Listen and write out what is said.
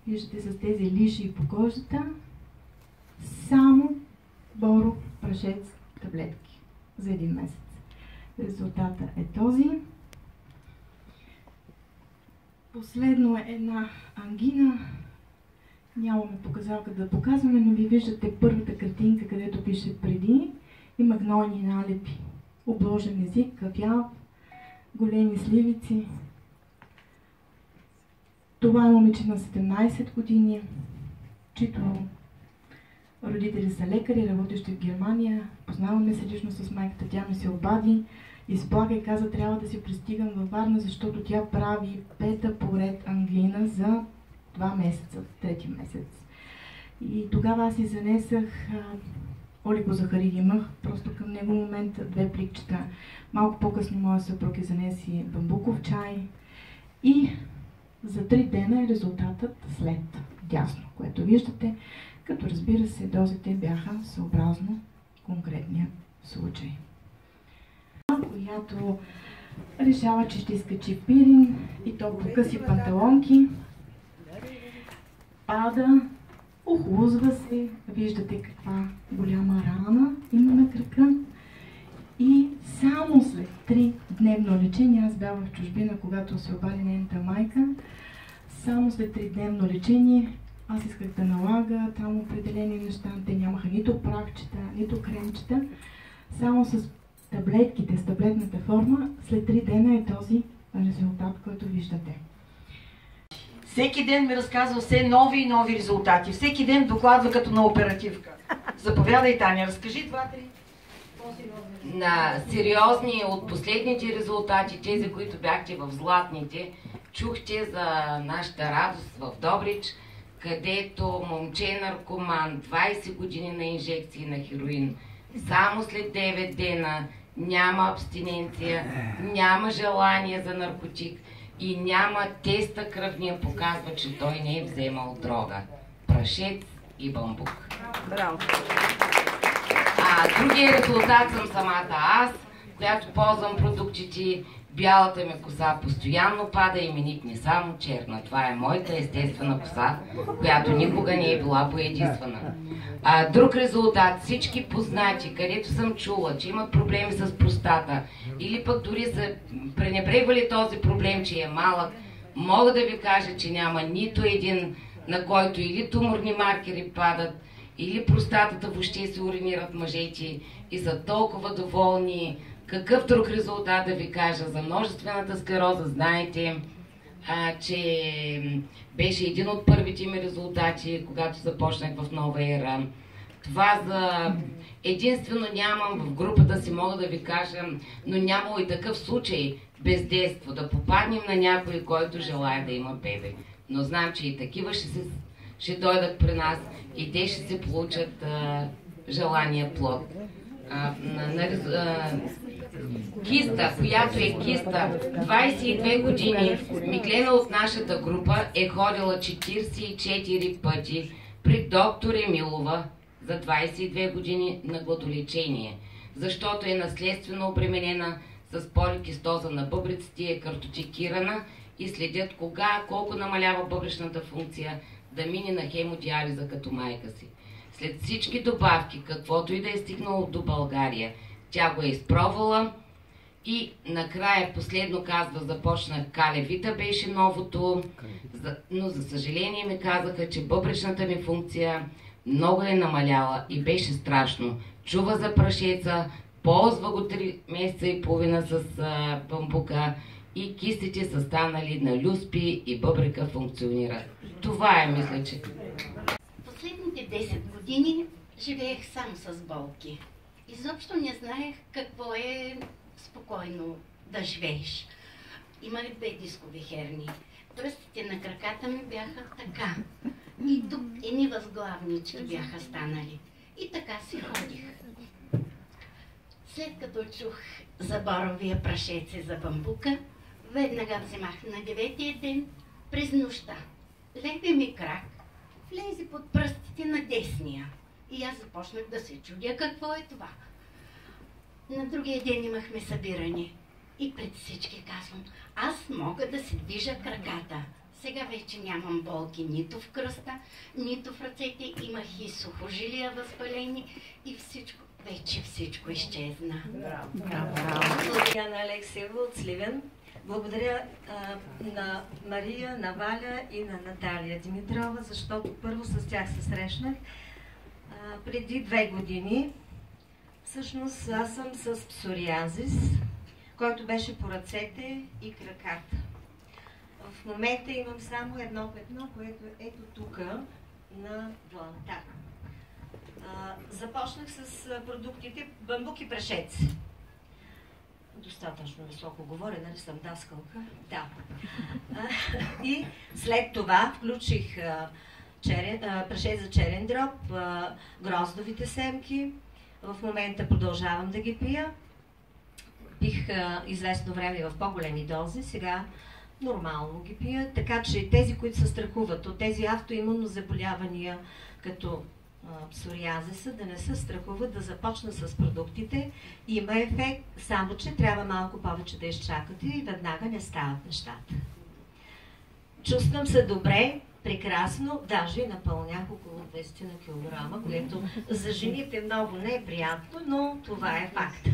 виждате с тези лиши по кожата, само боров прашец таблетки за 1 месец. Резултата е този. Последно е една ангина. Нямаме показалка да показваме, но ви виждате първата картинка, където пише преди. Има гнойни налепи, обложен език, кафяв, големи сливици. Това е момиче на 17 години, чието родители са лекари, работещи в Германия. Познаваме се лично с майката, тя ми се обади, изплака и каза, трябва да си пристигам във Варна, защото тя прави 5-та поред ангина за 2 месеца, 3-ти месец. И тогава аз си занесах олигозахарид имах, просто към него момента 2 пликчета. Малко по-късно моя съпруг занеси бамбуков чай и за 3 дена е резултатът след дясно, което виждате, като разбира се дозите бяха съобразно конкретния случай. Която решава, че ще изкачи пирин и то по къси панталонки, пада, охлузва се, виждате каква голяма рана има на кръка и само след 3-дневно лечение, аз бях в чужбина, когато се обади нейната майка, само след 3-дневно лечение аз исках да налага там определени неща, те нямаха нито прахчета, нито кремчета, само с таблетките, с таблетната форма, след 3 дена е този резултат, който виждате. Всеки ден ми разказва все нови и нови резултати. Всеки ден докладва като на оперативка. Заповядай, Таня, разкажи 2-3 по-сериозни. На сериозни от последните резултати, тези, които бяхте в златните, чухте за нашата радост в Добрич, където момче наркоман, 20 години на инжекции на хероин, само след 9 дена няма абстиненция, няма желание за наркотик и няма теста кръвния показва, че той не е вземал дрога. Прашец и бамбук. Браво! Другия резултат съм самата аз, която ползвам продуктите. Бялата ми коса постоянно пада и ми никне само черна. Това е моята естествена коса, която никога не е била боядисвана. Друг резултат, всички познати, където съм чула, че имат проблеми с простата или пък дори са пренебрегвали този проблем, че е малък, мога да ви кажа, че няма нито един, на който или туморни маркери падат, или простатата въобще се уринират мъжете и са толкова доволни. Какъв друг резултат да ви кажа за множествената склероза? Знаете, че беше един от първите ми резултати, когато започнах в нова ера. Това за единствено нямам в групата си, мога да ви кажа, но нямало и такъв случай бездейство, да попаднем на някой, който желая да има бебе. Но знам, че и такива ще дойдат при нас и те ще се получат желания плод. Киста, която е киста, 22 години, Миглена от нашата група е ходила 44 пъти при доктор Емилова за 22 години на гладолечение, защото е наследствено обременена с поликистоза на бъбреците, е картотекирана и следят колко намалява бъбречната функция, да мине на хемодиализа като майка си. След всички добавки, каквото и да е стигнало до България, тя го е изпробвала и накрая последно казва, започна калевита, беше новото, но за съжаление ми казаха, че бъбречната ми функция много е намаляла и беше страшно. Чува за прашеца, ползва го 3 месеца и половина с бамбука и кистите са станали на люспи и бъбрека функционира. Това е, мисля, че... Последните 10 години живеех сам с болки. Изобщо не знаех какво е спокойно да живееш. Имах 2 дискови херни. Пръстите на краката ми бяха така. И тук едни възглавнички бяха станали. И така си ходих. След като чух за боровия прашец и за бамбука, веднага вземах на 9-тия ден през нощта. Леви ми крак влезе под пръстите на десния. И аз започнах да се чудя какво е това. На другия ден имахме събиране. И пред всички казвам, аз мога да се движа краката. Сега вече нямам болки нито в кръста, нито в ръцете. Имах и сухожилия възпалени и всичко, вече всичко изчезна. Благодаря на Алексеева от Сливен. Благодаря на Мария, на Валя и на Наталия Димитрова, защото първо с тях се срещнах преди 2 години. Всъщност аз съм с псориазис, който беше по ръцете и краката. В момента имам само едно петно, което е ето тук на дланта. Започнах с продуктите бамбук и прашец. Достатъчно високо говоря, нали съм даскалка? Да. И след това включих прашец за черен дроб, гроздовите семки. В момента продължавам да ги пия. Пих известно време в по-големи дози, сега нормално ги пия. Така че тези, които се страхуват от тези автоимунно заболявания, като псориазиса, да не се страхуват, да започна с продуктите. Има ефект, само че трябва малко повече да изчакате и веднага не стават нещата. Чувствам се добре, прекрасно, даже и напълнях около 20 кг, което за жените много не е приятно, но това е факт.